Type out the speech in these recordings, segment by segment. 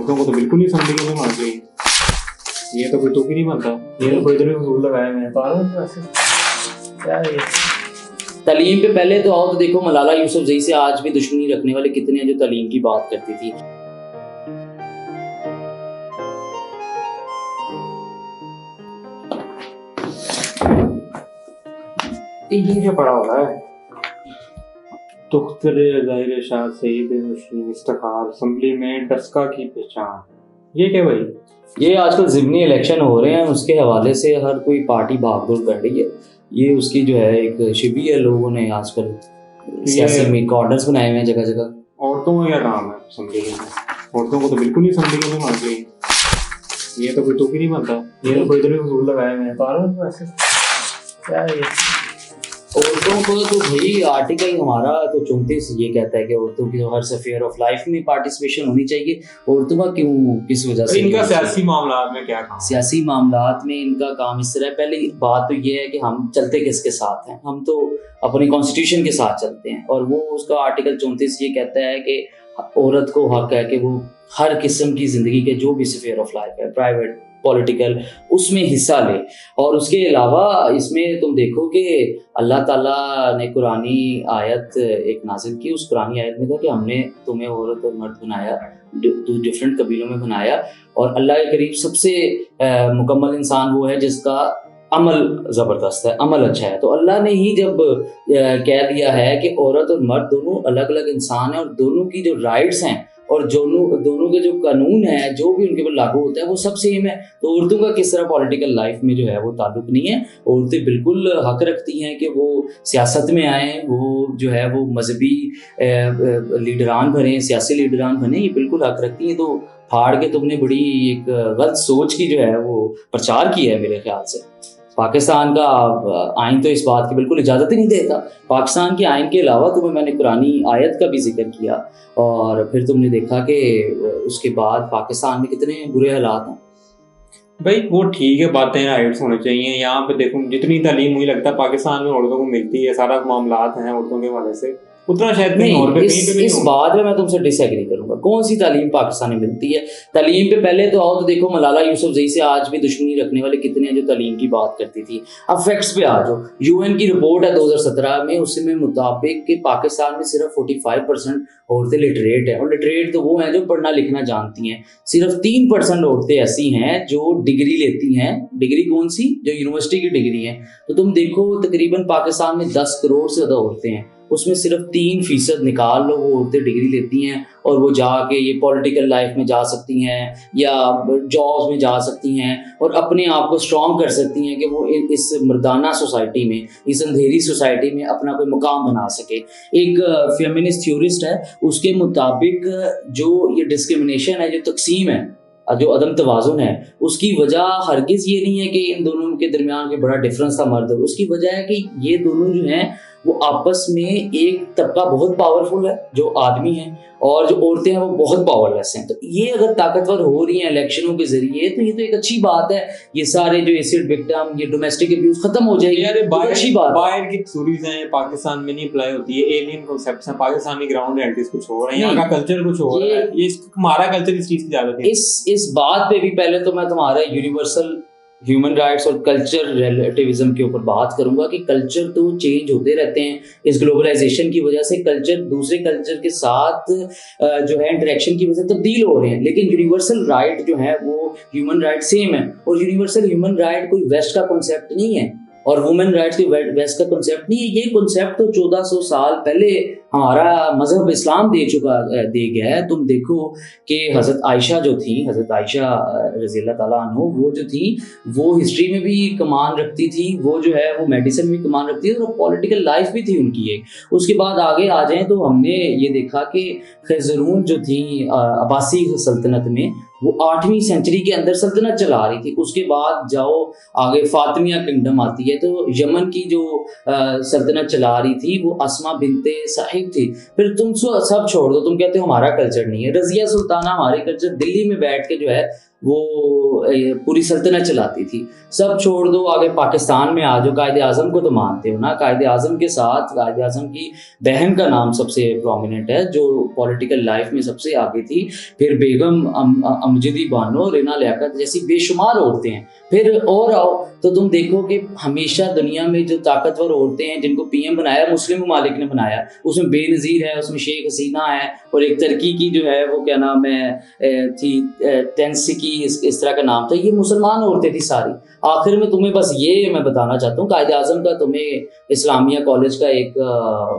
औरतों को तो बिल्कुल नहीं समझेगी मैं मान गई। ये तो कोई तुक ही नहीं बनता, ये तो कोई इधर भी फजूल लगाए हुए हैं पागल वैसे क्या है ये। तालीम पे पहले तो आओ तो देखो मलाला यूसुफजई से आज भी दुश्मनी रखने वाले कितने हैं जो तालीम की बात करती थी। ये क्या पड़ा हुआ है? तुख्तरे ज़ाहिर शाह सईद मुस्लिम इफ्तिखार असेंबली में डस्का की पहचान। ये क्या भाई? ये आजकल ज़िमनी इलेक्शन हो रहे हैं, उसके हवाले से हर कोई पार्टी भागदौड़ कर रही है। ये उसकी जो है एक शिबी है, लोगों ने आजकल सियासी में कॉर्नर्स बनाए हुए हैं जगह जगह। औरतों का क्या काम है असेंबली में? औरतों को तो बिल्कुल नहीं असेंबली में मान गई। ये तो कोई तुक ही नहीं बनता, ये तो कोई इधर भी फजूल लगाए हुए हैं पागल वैसे क्या है ये। औरतों को तो भाई आर्टिकल हमारा तो 34 ये कहता है कि औरतों की हर स्फीयर ऑफ लाइफ में पार्टिसिपेशन होनी चाहिए। औरतों का क्यों, किस वजह से? इनका सियासी मामलात में क्या काम? सियासी मामलात में इनका काम इस तरह है। पहले बात तो ये है कि हम चलते किसके साथ हैं, हम तो अपने कॉन्स्टिट्यूशन के साथ चलते हैं और वो उसका आर्टिकल 34 ये कहता है कि औरत को हक है कि वो हर किस्म की जिंदगी के जो भी स्फीयर ऑफ लाइफ है, प्राइवेट पॉलिटिकल, उसमें हिस्सा ले। और उसके अलावा इसमें तुम देखो कि अल्लाह ताला ने कुरानी आयत एक नाज़िल की, उस कुरानी आयत में था कि हमने तुम्हें औरत और मर्द बनाया, डिफरेंट कबीलों में बनाया, और अल्लाह के करीब सबसे मुकम्मल इंसान वो है जिसका अमल ज़बरदस्त है, अमल अच्छा है। तो अल्लाह ने ही जब कह दिया है कि औरत और मर्द दोनों अलग अलग इंसान हैं और दोनों की जो राइट्स हैं और दोनों के जो कानून है जो भी उनके ऊपर लागू होता है वो सब सेम है, तो औरतों का किस तरह पॉलिटिकल लाइफ में जो है वो ताल्लुक नहीं है। औरतें बिल्कुल हक रखती हैं कि वो सियासत में आएँ, वो जो है वो मजहबी लीडरान बने, सियासी लीडरान बने, ये बिल्कुल हक रखती हैं। तो फाड़ के तुमने बड़ी एक गलत सोच की जो है वो प्रचार किया है मेरे ख्याल से। पाकिस्तान का आइन तो इस बात की बिल्कुल इजाज़त ही नहीं देता। पाकिस्तान के आइन के अलावा तुम्हें मैंने कुरानी आयत का भी जिक्र किया और फिर तुमने देखा कि उसके बाद पाकिस्तान में कितने बुरे हालात हैं। भाई वो ठीक है, बातें राइट्स होने चाहिए। यहाँ पे देखो जितनी तालीम मुझे लगता है पाकिस्तान में औरतों को मिलती है, सारा मामलात हैं औरतों के हवाले से, उतना शायद कहीं और पे कहीं पे भी इस बात में मैं तुमसे डिसएग्री करूंगा। कौन सी तालीम पाकिस्तान में मिलती है? तालीम पे पहले तो आओ तो देखो मलाला यूसुफजई से आज भी दुश्मनी रखने वाले कितने हैं जो तालीम की बात करती थी। अब फैक्ट्स पे आ जाओ। यूएन की रिपोर्ट है 2017 में, उसमें मुताबिक कि पाकिस्तान में सिर्फ 45% औरतें लिटरेट है, और लिटरेट तो वो हैं जो पढ़ना लिखना जानती हैं। सिर्फ 3% औरतें ऐसी हैं जो डिग्री लेती हैं। डिग्री कौन सी? जो यूनिवर्सिटी की डिग्री है। तो तुम देखो तकरीबन पाकिस्तान में 10 करोड़ से ज़्यादा औरतें हैं, उसमें सिर्फ 3% निकाल लो वो औरतें डिग्री लेती हैं और वो जाके ये पॉलिटिकल लाइफ में जा सकती हैं या जॉब्स में जा सकती हैं और अपने आप को स्ट्रॉन्ग कर सकती हैं कि वो इस मर्दाना सोसाइटी में, इस अंधेरी सोसाइटी में अपना कोई मुकाम बना सके। एक फेमिनिस्ट थ्योरिस्ट है, उसके मुताबिक जो ये डिस्क्रिमिनेशन है, जो तकसीम है, जो अदम तवाज़ुन है, उसकी वजह हरगिज़ ये नहीं है कि इन दोनों के दरमियान के बड़ा डिफरेंस था मर्द। उसकी वजह है कि ये दोनों जो हैं वो आपस में, एक तबका बहुत पावरफुल है जो आदमी हैं और जो औरतें हैं वो बहुत पावरलेस हैं। तो ये अगर ताकतवर हो रही हैं इलेक्शनों के जरिए तो ये तो एक अच्छी बात है। ये सारे जो एसिड विक्टिम, ये डोमेस्टिक अब्यूज खत्म हो जाएगी, यार तो अच्छी बात। बाहर की थ्योरीज हैं पाकिस्तान में नहीं अप्लाई होती है, एलियन कॉन्सेप्ट्स हैं, पाकिस्तानी ग्राउंड रियलिटीज कुछ और है, यहाँ का कल्चर कुछ और है। ये हमारा कल्चर इस चीज की ज्यादा है। इस बात पे भी पहले तो मैं तुम्हारा यूनिवर्सल ह्यूमन राइट्स और कल्चर रिलेटिविज्म के ऊपर बात करूंगा कि कल्चर तो चेंज होते रहते हैं। इस ग्लोबलाइजेशन की वजह से कल्चर दूसरे कल्चर के साथ जो है इंटरेक्शन की वजह से तब्दील हो रहे हैं, लेकिन यूनिवर्सल राइट जो है वो ह्यूमन राइट सेम है। और यूनिवर्सल ह्यूमन राइट कोई वेस्ट का कॉन्सेप्ट नहीं है और वुमेन राइट्स की वेस्ट का कॉन्सेप्ट नहीं है। ये कॉन्सेप्ट तो 1400 साल पहले हमारा मजहब इस्लाम दे गया है। तुम देखो कि हज़रत आयशा जो थी, हज़रत आयशा रज़ियल्लाहु ताला अन्हा, वो जो थी वो हिस्ट्री में भी कमान रखती थी, वो जो है वो मेडिसिन में भी कमान रखती थी और पॉलिटिकल लाइफ भी थी उनकी एक। उसके बाद आगे आ जाएं तो हमने ये देखा कि खैज़रून जो थी अब्बासी सल्तनत में, वो 8वीं सेंचुरी के अंदर सल्तनत चला रही थी। उसके बाद जाओ आगे फातिमिया किंगडम आती है, तो यमन की जो सल्तनत चला रही थी वो अस्मा बिनते साहिब थी। फिर तुम सब छोड़ दो, तुम कहते हो हमारा कल्चर नहीं है। रज़िया सुल्ताना हमारे कल्चर, दिल्ली में बैठ के जो है वो पूरी सल्तनत चलाती थी। सब छोड़ दो, आगे पाकिस्तान में आ जाओ, कायदे आज़म को तो मानते हो ना। कायदे आज़म के साथ कायदे आज़म की बहन का नाम सबसे प्रोमिनेंट है, जो पॉलिटिकल लाइफ में सबसे आगे थी। फिर बेगम अमजदी बानो, रेना लियाकत जैसी बेशुमार औरतें हैं। फिर और आओ तो तुम देखो कि हमेशा दुनिया में जो ताकतवर औरतें हैं जिनको पीएम बनाया मुस्लिम ममालिक ने बनाया, उसमें बेनज़ीर है, उसमें शेख हसीना है, और एक तुर्की की जो है वो क्या नाम है थी, टेंसी की, इस तरह का नाम था। ये मुसलमान औरतें थी सारी। आखिर में तुम्हें बस ये मैं बताना चाहता हूँ, कायदे आज़म का तुम्हें इस्लामिया कॉलेज का एक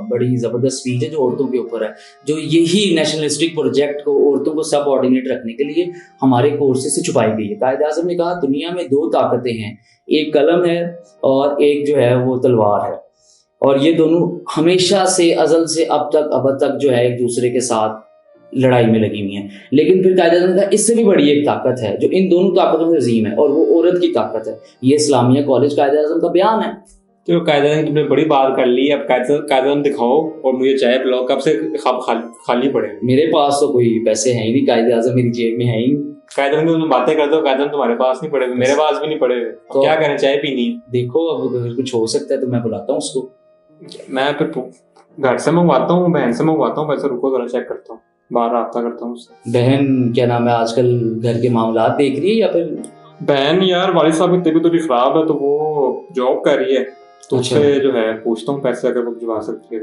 बड़ी ज़बरदस्त स्पीच है जो औरतों के ऊपर है, जो यही नेशनलिस्टिक प्रोजेक्ट को औरतों को सब ऑर्डिनेट रखने के लिए हमारे कोर्सेज से छुपाई गई है। कायदे आज़म ने कहा दुनिया में दो ताकतें हैं, एक कलम है और एक जो है वो तलवार है, और ये दोनों हमेशा से अज़ल से अब तक जो है एक दूसरे के साथ लड़ाई में लगी हुई हैं। लेकिन फिर कायदे आज़म का इससे भी बड़ी एक ताकत है जो इन दोनों ताकतों से अजीम है, और वो औरत की ताकत है। ये इस्लामिया कॉलेज कायदे आज़म का बयान है। तो कायदा ने तुमने बड़ी बात कर ली, अब कायदा दिखाओ और मुझे चाय पिलाओ। कब से खाली पड़े हैं? मेरे पास तो कोई पैसे हैं ही नहीं, कायदे आज़म मेरी जेब में है ही नहीं। कायदा की तुम बातें करते हो, कायदा तुम्हारे पास नहीं पड़े हुए, मेरे पास भी नहीं पड़े हुए। तो क्या करें, चाय पीनी है। देखो अब अगर कुछ हो सकता है तो मैं बुलाता हूँ उसको। मैं फिर घर से मंगवाता हूँ, बहन से मंगवाता हूँ पैसे। रुको जरा चेक करता हूँ, बाहर रब्ता करता हूँ उससे। बहन क्या नाम है आजकल घर के मामलात देख रही है या फिर? बहन यार वालिद साहब की तबीयत थोड़ी खराब है तो वो जॉब कर रही है, तो उससे जो है पूछता हूँ पैसे अगर वो भिजवा सकती है।